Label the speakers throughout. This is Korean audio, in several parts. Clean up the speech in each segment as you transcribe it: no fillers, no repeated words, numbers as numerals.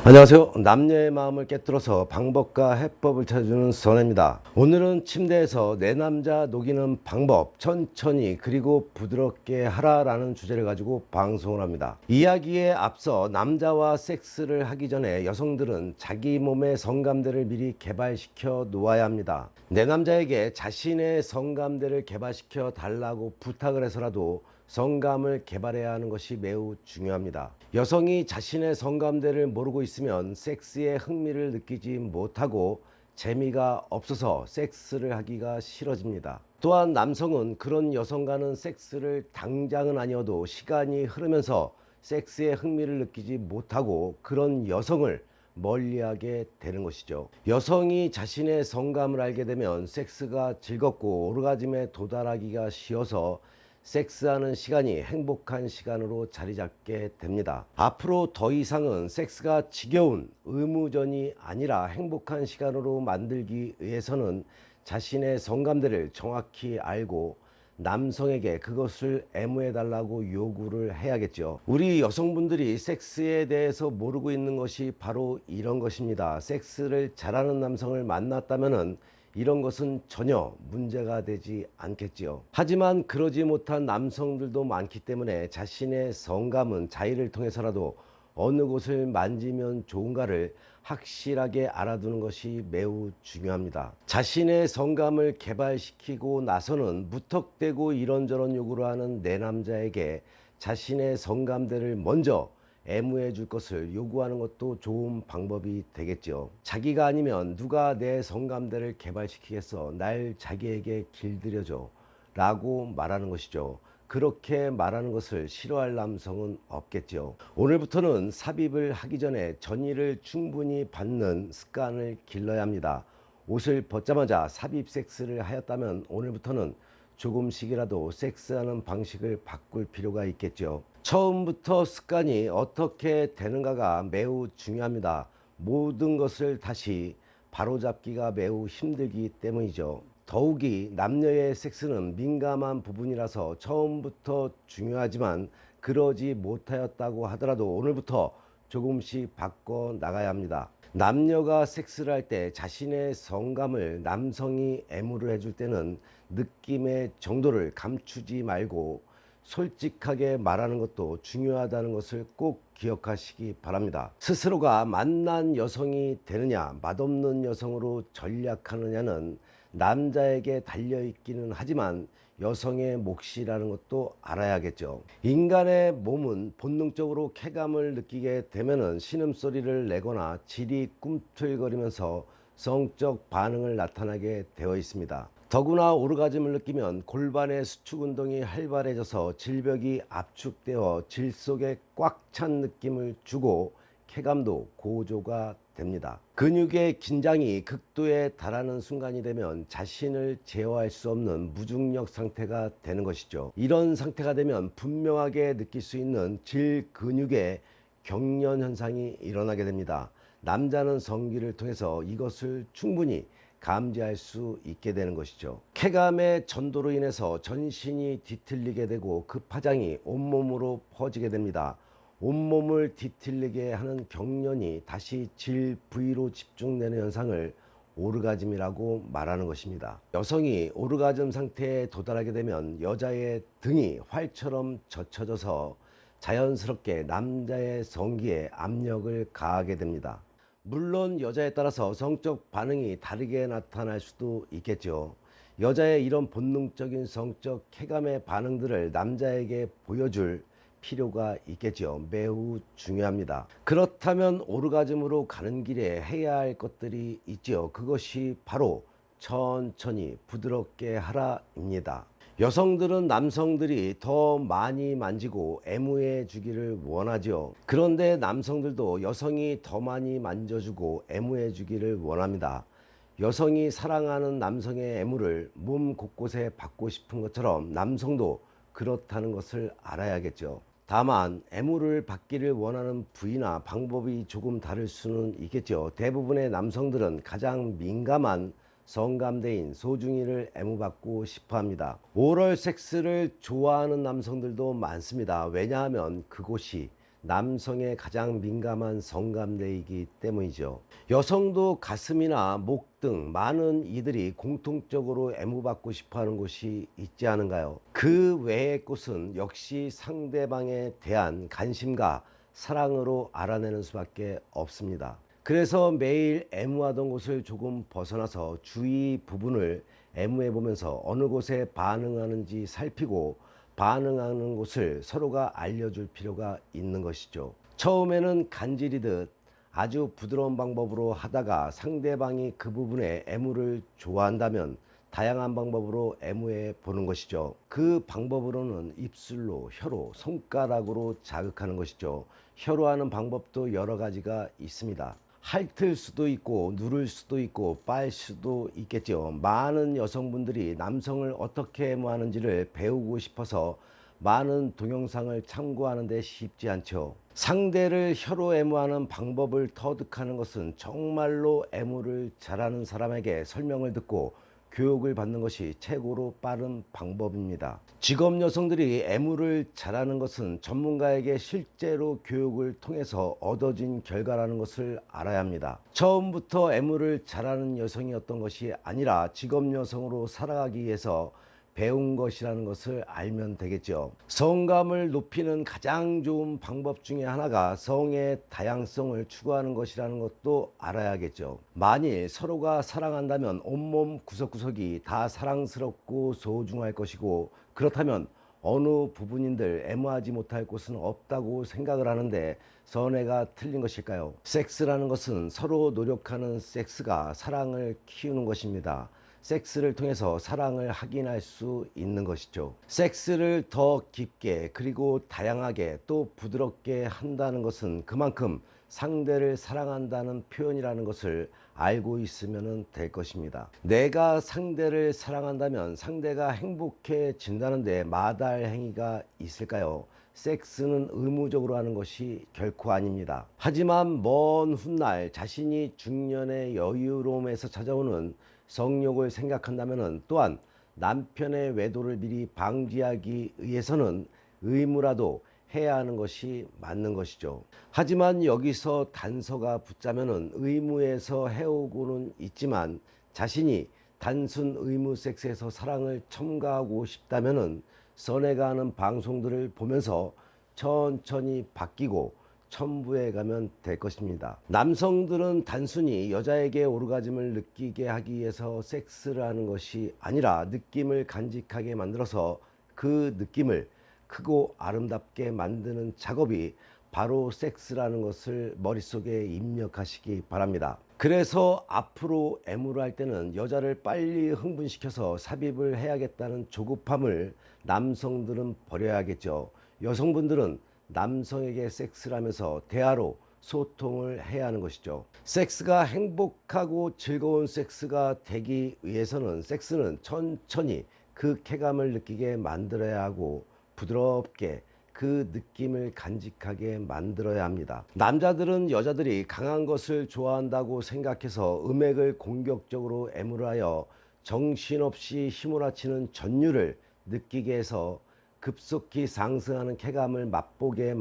Speaker 1: 안녕하세요. 남녀의 마음을 깨뚫어서 방법과 해법을 찾아주는 선혜입니다. 오늘은 침대에서 내 남자 녹이는 방법, 천천히 그리고 부드럽게 하라라는 주제를 가지고 방송을 합니다. 이야기에 앞서 남자와 섹스를 하기 전에 여성들은 자기 몸의 성감대를 미리 개발시켜 놓아야 합니다. 내 남자에게 자신의 성감대를 개발시켜 달라고 부탁을 해서라도 성감을 개발해야 하는 것이 매우 중요합니다. 여성이 자신의 성감대를 모르고 있으면 섹스에 흥미를 느끼지 못하고 재미가 없어서 섹스를 하기가 싫어집니다. 또한 남성은 그런 여성과는 섹스를 당장은 아니어도 시간이 흐르면서 섹스에 흥미를 느끼지 못하고 그런 여성을 멀리하게 되는 것이죠. 여성이 자신의 성감을 알게 되면 섹스가 즐겁고 오르가즘에 도달하기가 쉬워서 섹스하는 시간이 행복한 시간으로 자리 잡게 됩니다. 앞으로 더 이상은 섹스가 지겨운 의무전이 아니라 행복한 시간으로 만들기 위해서는 자신의 성감대를 정확히 알고 남성에게 그것을 애무해 달라고 요구를 해야겠죠. 우리 여성분들이 섹스에 대해서 모르고 있는 것이 바로 이런 것입니다. 섹스를 잘하는 남성을 만났다면은 이런 것은 전혀 문제가 되지 않겠지요. 하지만 그러지 못한 남성들도 많기 때문에 자신의 성감은 자의를 통해서라도 어느 곳을 만지면 좋은가를 확실하게 알아두는 것이 매우 중요합니다. 자신의 성감을 개발시키고 나서는 무턱대고 이런저런 요구를 하는 내 남자에게 자신의 성감대를 먼저 애무해 줄 것을 요구하는 것도 좋은 방법이 되겠죠. 자기가 아니면 누가 내 성감대를 개발시키겠어, 날 자기에게 길들여줘 라고 말하는 것이죠. 그렇게 말하는 것을 싫어할 남성은 없겠죠. 오늘부터는 삽입을 하기 전에 전의를 충분히 받는 습관을 길러야 합니다. 옷을 벗자마자 삽입 섹스를 하였다면 오늘부터는 조금씩이라도 섹스하는 방식을 바꿀 필요가 있겠죠. 처음부터 습관이 어떻게 되는가가 매우 중요합니다. 모든 것을 다시 바로잡기가 매우 힘들기 때문이죠. 더욱이 남녀의 섹스는 민감한 부분이라서 처음부터 중요하지만 그러지 못하였다고 하더라도 오늘부터 조금씩 바꿔 나가야 합니다. 남녀가 섹스를 할 때 자신의 성감을 남성이 애무를 해줄 때는 느낌의 정도를 감추지 말고 솔직하게 말하는 것도 중요하다는 것을 꼭 기억하시기 바랍니다. 스스로가 만난 여성이 되느냐 맛없는 여성으로 전략하느냐는 남자에게 달려있기는 하지만 여성의 몫이라는 것도 알아야겠죠. 인간의 몸은 본능적으로 쾌감을 느끼게 되면은 신음소리를 내거나 질이 꿈틀거리면서 성적 반응을 나타나게 되어 있습니다. 더구나 오르가즘을 느끼면 골반의 수축 운동이 활발해져서 질벽이 압축되어 질 속에 꽉 찬 느낌을 주고 쾌감도 고조가 됩니다. 근육의 긴장이 극도에 달하는 순간이 되면 자신을 제어할 수 없는 무중력 상태가 되는 것이죠. 이런 상태가 되면 분명하게 느낄 수 있는 질 근육의 경련 현상이 일어나게 됩니다. 남자는 성기를 통해서 이것을 충분히 감지할 수 있게 되는 것이죠. 쾌감의 전도로 인해서 전신이 뒤틀리게 되고 그 파장이 온몸으로 퍼지게 됩니다. 온몸을 뒤틀리게 하는 경련이 다시 질 부위로 집중되는 현상을 오르가즘이라고 말하는 것입니다. 여성이 오르가즘 상태에 도달하게 되면 여자의 등이 활처럼 젖혀져서 자연스럽게 남자의 성기에 압력을 가하게 됩니다. 물론 여자에 따라서 성적 반응이 다르게 나타날 수도 있겠죠. 여자의 이런 본능적인 성적 쾌감의 반응들을 남자에게 보여줄 필요가 있겠죠. 매우 중요합니다. 그렇다면 오르가즘으로 가는 길에 해야 할 것들이 있죠. 그것이 바로 천천히 부드럽게 하라입니다. 여성들은 남성들이 더 많이 만지고 애무해 주기를 원하죠. 그런데 남성들도 여성이 더 많이 만져주고 애무해 주기를 원합니다. 여성이 사랑하는 남성의 애무를 몸 곳곳에 받고 싶은 것처럼 남성도 그렇다는 것을 알아야겠죠. 다만 애무를 받기를 원하는 부위나 방법이 조금 다를 수는 있겠죠. 대부분의 남성들은 가장 민감한 성감대인 소중이를 애무받고 싶어 합니다. 오럴 섹스를 좋아하는 남성들도 많습니다. 왜냐하면 그곳이 남성의 가장 민감한 성감대이기 때문이죠. 여성도 가슴이나 목 등 많은 이들이 공통적으로 애무받고 싶어하는 곳이 있지 않은가요? 그 외의 곳은 역시 상대방에 대한 관심과 사랑으로 알아내는 수밖에 없습니다. 그래서 매일 애무하던 곳을 조금 벗어나서 주위 부분을 애무해 보면서 어느 곳에 반응하는지 살피고 반응하는 곳을 서로가 알려줄 필요가 있는 것이죠. 처음에는 간질이듯 아주 부드러운 방법으로 하다가 상대방이 그 부분에 애무를 좋아한다면 다양한 방법으로 애무해 보는 것이죠. 그 방법으로는 입술로, 혀로, 손가락으로 자극하는 것이죠. 혀로 하는 방법도 여러 가지가 있습니다. 핥을 수도 있고 누를 수도 있고 빨 수도 있겠죠. 많은 여성분들이 남성을 어떻게 애무하는지를 배우고 싶어서 많은 동영상을 참고하는데 쉽지 않죠. 상대를 혀로 애무하는 방법을 터득하는 것은 정말로 애무를 잘하는 사람에게 설명을 듣고 교육을 받는 것이 최고로 빠른 방법입니다. 직업 여성들이 애무를 잘하는 것은 전문가에게 실제로 교육을 통해서 얻어진 결과라는 것을 알아야 합니다. 처음부터 애무를 잘하는 여성이었던 것이 아니라 직업 여성으로 살아가기 위해서 배운 것이라는 것을 알면 되겠죠. 성감을 높이는 가장 좋은 방법 중에 하나가 성의 다양성을 추구하는 것이라는 것도 알아야겠죠. 만일 서로가 사랑한다면 온몸 구석구석이 다 사랑스럽고 소중할 것이고, 그렇다면 어느 부분인들 애무하지 못할 곳은 없다고 생각을 하는데 선애가 틀린 것일까요? 섹스라는 것은 서로 노력하는 섹스가 사랑을 키우는 것입니다. 섹스를 통해서 사랑을 확인할 수 있는 것이죠. 섹스를 더 깊게 그리고 다양하게 또 부드럽게 한다는 것은 그만큼 상대를 사랑한다는 표현이라는 것을 알고 있으면 될 것입니다. 내가 상대를 사랑한다면 상대가 행복해진다는데 마다할 행위가 있을까요? 섹스는 의무적으로 하는 것이 결코 아닙니다. 하지만 먼 훗날 자신이 중년의 여유로움에서 찾아오는 성욕을 생각한다면 또한 남편의 외도를 미리 방지하기 위해서는 의무라도 해야 하는 것이 맞는 것이죠. 하지만 여기서 단서가 붙자면 의무에서 해오고는 있지만 자신이 단순 의무 섹스에서 사랑을 첨가하고 싶다면 선애가 하는 방송들을 보면서 천천히 바뀌고 첨부해 가면 될 것입니다. 남성들은 단순히 여자에게 오르가즘을 느끼게 하기 위해서 섹스를 하는 것이 아니라 느낌을 간직하게 만들어서 그 느낌을 크고 아름답게 만드는 작업이 바로 섹스라는 것을 머릿속에 입력하시기 바랍니다. 그래서 앞으로 애무를 할 때는 여자를 빨리 흥분시켜서 삽입을 해야겠다는 조급함을 남성들은 버려야겠죠. 여성분들은 남성에게 섹스를 하면서 대화로 소통을 해야 하는 것이죠. 섹스가 행복하고 즐거운 섹스가 되기 위해서는 섹스는 천천히 그 쾌감을 느끼게 만들어야 하고 부드럽게 그 느낌을 간직하게 만들어야 합니다. 남자들은 여자들이 강한 것을 좋아한다고 생각해서 음액을 공격적으로 애무를 하여 정신없이 휘몰아치는 전율을 느끼게 해서 급속히 상승하는 쾌감을 맛보게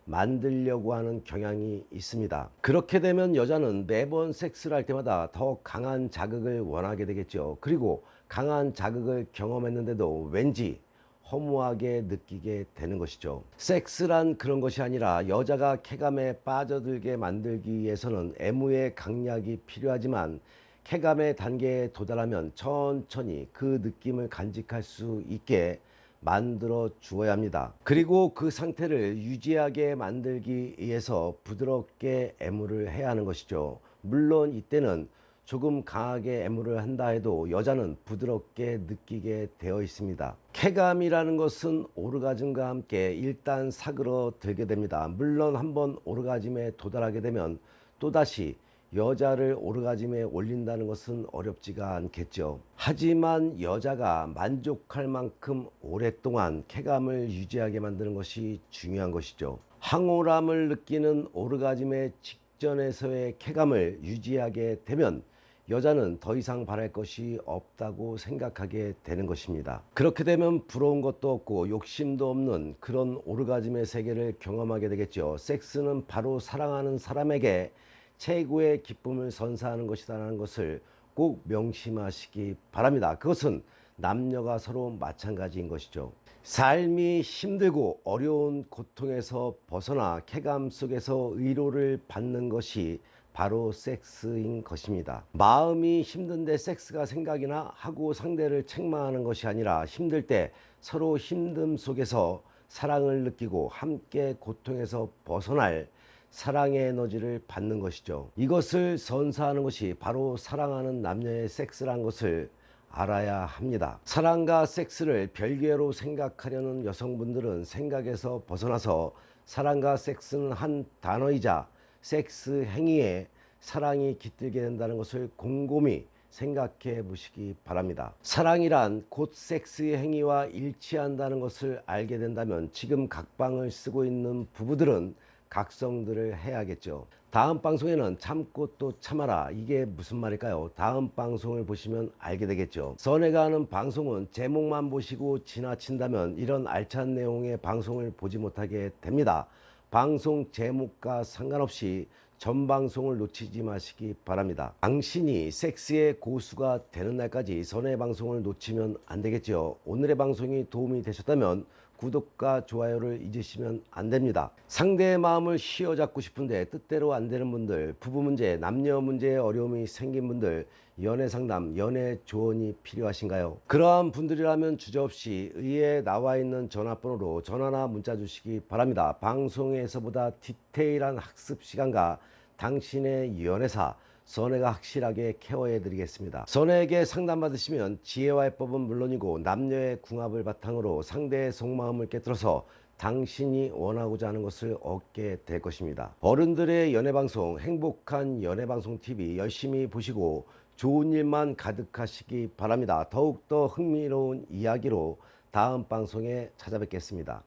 Speaker 1: 만들려고 하는 경향이 있습니다. 그렇게 되면 여자는 매번 섹스를 할 때마다 더 강한 자극을 원하게 되겠죠. 그리고 강한 자극을 경험했는데도 왠지 허무하게 느끼게 되는 것이죠. 섹스란 그런 것이 아니라 여자가 쾌감에 빠져들게 만들기 위해서는 애무의 강약이 필요하지만 쾌감의 단계에 도달하면 천천히 그 느낌을 간직할 수 있게 만들어 주어야 합니다. 그리고 그 상태를 유지하게 만들기 위해서 부드럽게 애무를 해야 하는 것이죠. 물론 이때는 조금 강하게 애무를 한다 해도 여자는 부드럽게 느끼게 되어 있습니다. 쾌감이라는 것은 오르가즘과 함께 일단 사그러들게 됩니다. 물론 한번 오르가즘에 도달하게 되면 또다시 여자를 오르가즘에 올린다는 것은 어렵지가 않겠죠. 하지만 여자가 만족할 만큼 오랫동안 쾌감을 유지하게 만드는 것이 중요한 것이죠. 황홀함을 느끼는 오르가즘의 직전에서의 쾌감을 유지하게 되면 여자는 더 이상 바랄 것이 없다고 생각하게 되는 것입니다. 그렇게 되면 부러운 것도 없고 욕심도 없는 그런 오르가즘의 세계를 경험하게 되겠죠. 섹스는 바로 사랑하는 사람에게 최고의 기쁨을 선사하는 것이라는 것을 꼭 명심하시기 바랍니다. 그것은 남녀가 서로 마찬가지인 것이죠. 삶이 힘들고 어려운 고통에서 벗어나 쾌감 속에서 위로를 받는 것이 바로 섹스인 것입니다. 마음이 힘든데 섹스가 생각이나 하고 상대를 책망하는 것이 아니라 힘들 때 서로 힘듦 속에서 사랑을 느끼고 함께 고통에서 벗어날 사랑의 에너지를 받는 것이죠. 이것을 선사하는 것이 바로 사랑하는 남녀의 섹스란 것을 알아야 합니다. 사랑과 섹스를 별개로 생각하려는 여성분들은 생각에서 벗어나서 사랑과 섹스는 한 단어이자 섹스 행위에 사랑이 깃들게 된다는 것을 곰곰이 생각해 보시기 바랍니다. 사랑이란 곧 섹스의 행위와 일치한다는 것을 알게 된다면 지금 각방을 쓰고 있는 부부들은 각성들을 해야겠죠. 다음 방송에는 참고 또 참아라, 이게 무슨 말일까요? 다음 방송을 보시면 알게 되겠죠. 선혜가 하는 방송은 제목만 보시고 지나친다면 이런 알찬 내용의 방송을 보지 못하게 됩니다. 방송 제목과 상관없이 전 방송을 놓치지 마시기 바랍니다. 당신이 섹스의 고수가 되는 날까지 선혜 방송을 놓치면 안 되겠죠. 오늘의 방송이 도움이 되셨다면 구독과 좋아요를 잊으시면 안 됩니다. 상대의 마음을 휘어잡고 싶은데 뜻대로 안 되는 분들, 부부 문제, 남녀 문제에 어려움이 생긴 분들, 연애 상담, 연애 조언이 필요하신가요? 그러한 분들이라면 주저없이 위에 나와 있는 전화번호로 전화나 문자 주시기 바랍니다. 방송에서보다 디테일한 학습 시간과 당신의 연애사 선혜가 확실하게 케어해 드리겠습니다. 선혜에게 상담받으시면 지혜와 해법은 물론이고 남녀의 궁합을 바탕으로 상대의 속마음을 깨뜨려서 당신이 원하고자 하는 것을 얻게 될 것입니다. 어른들의 연애방송, 행복한 연애방송TV 열심히 보시고 좋은 일만 가득하시기 바랍니다. 더욱더 흥미로운 이야기로 다음 방송에 찾아뵙겠습니다.